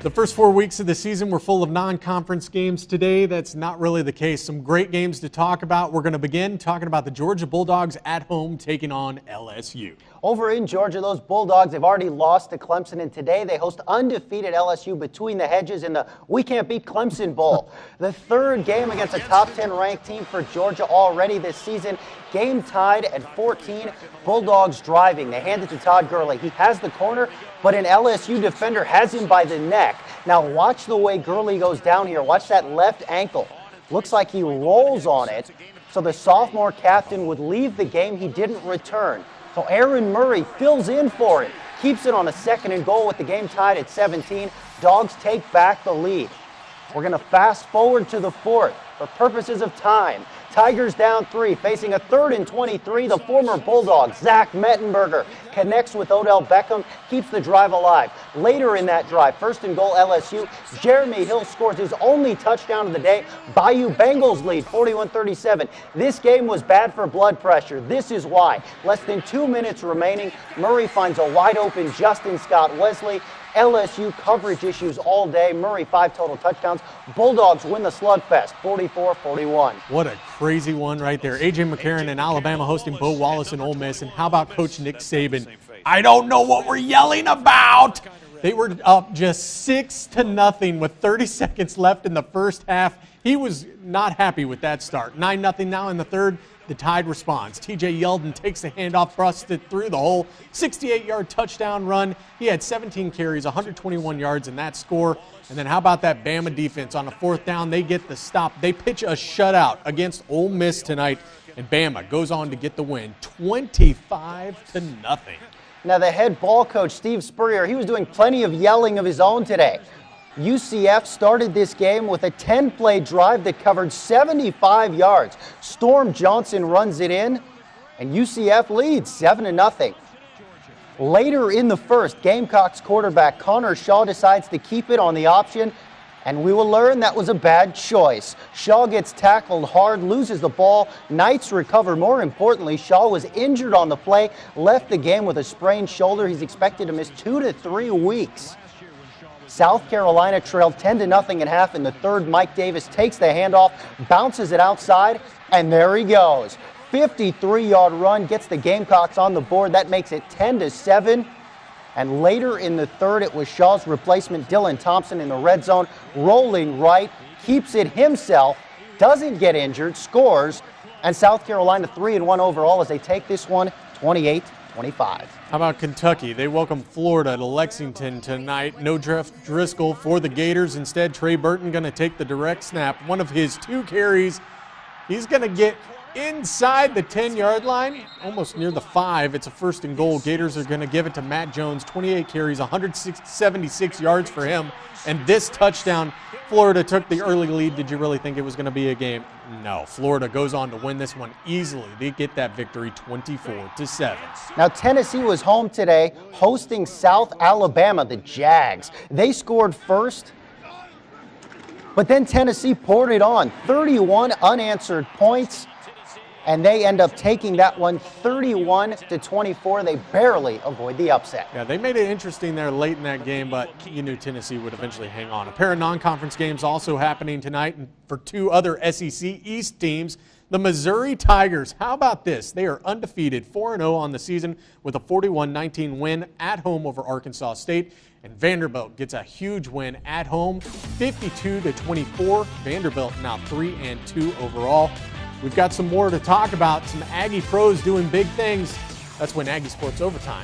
The first 4 weeks of the season were full of non-conference games. Today, that's not really the case. Some great games to talk about. We're going to begin talking about the Georgia Bulldogs at home taking on LSU. Over in Georgia, those Bulldogs have already lost to Clemson, and today they host undefeated LSU between the hedges in the We Can't Beat Clemson Bowl. The third game against a top 10 ranked team for Georgia already this season. Game tied at 14. Bulldogs driving. They hand it to Todd Gurley. He has the corner, but an LSU defender has him by the neck. Now watch the way Gurley goes down here. Watch that left ankle. Looks like he rolls on it. So the sophomore captain would leave the game. He didn't return. So Aaron Murray fills in for it. Keeps it on a 2nd and goal with the game tied at 17. Dogs take back the lead. We're going to fast forward to the 4th for purposes of time. Tigers down 3, facing a 3rd and 23. The former Bulldog, Zach Mettenberger, connects with Odell Beckham, keeps the drive alive. Later in that drive, 1st and goal LSU, Jeremy Hill scores his only touchdown of the day. Bayou Bengals lead 41-37. This game was bad for blood pressure. This is why. Less than 2 minutes remaining. Murray finds a wide open Justin Scott Wesley. LSU coverage issues all day. Murray 5 total touchdowns. Bulldogs win the slugfest 44-41. What a crazy one right there. A.J. McCarron and Alabama hosting Bo Wallace and Ole Miss. And how about Coach Nick Saban? I don't know what we're yelling about. They were up just 6-0 with 30 seconds left in the first half. He was not happy with that start. 9-0 now in the third. The Tide responds. T.J. Yeldon takes the handoff, thrusts it through the hole. 68-yard touchdown run. He had 17 carries, 121 yards in that score. And then how about that Bama defense on a 4th down? They get the stop. They pitch a shutout against Ole Miss tonight, and Bama goes on to get the win, 25-0. Now the head ball coach, Steve Spurrier, he was doing plenty of yelling of his own today. UCF started this game with a 10-play drive that covered 75 yards. Storm Johnson runs it in, and UCF leads 7-0. Later in the first, Gamecocks quarterback Connor Shaw decides to keep it on the option, and we will learn that was a bad choice. Shaw gets tackled hard, loses the ball. Knights recover. More importantly, Shaw was injured on the play, left the game with a sprained shoulder. He's expected to miss 2 to 3 weeks. South Carolina trailed 10-0 at half in the third. Mike Davis takes the handoff, bounces it outside, and there he goes. 53-yard run, gets the Gamecocks on the board. That makes it 10-7. And later in the third, it was Shaw's replacement, Dylan Thompson, in the red zone, rolling right, keeps it himself, doesn't get injured, scores, and South Carolina 3-1 overall as they take this one 28-25. How about Kentucky? They welcome Florida to Lexington tonight. No Jeff Driscoll for the Gators. Instead, Trey Burton going to take the direct snap. One of his 2 carries, he's going to get inside the 10-yard line, almost near the 5. It's a 1st and goal. Gators are going to give it to Matt Jones. 28 carries, 176 yards for him. And this touchdown, Florida took the early lead. Did you really think it was going to be a game? No. Florida goes on to win this one easily. They get that victory 24-7. Now Tennessee was home today hosting South Alabama, the Jags. They scored first, but then Tennessee poured it on. 31 unanswered points, and they end up taking that one 31-24. They barely avoid the upset. Yeah, they made it interesting there late in that game, but you knew Tennessee would eventually hang on. A pair of non-conference games also happening tonight, and for 2 other SEC East teams. The Missouri Tigers, how about this? They are undefeated, 4-0 on the season with a 41-19 win at home over Arkansas State. And Vanderbilt gets a huge win at home, 52-24. Vanderbilt now 3-2 overall. We've got some more to talk about. Some Aggie pros doing big things. That's when Aggie Sports Overtime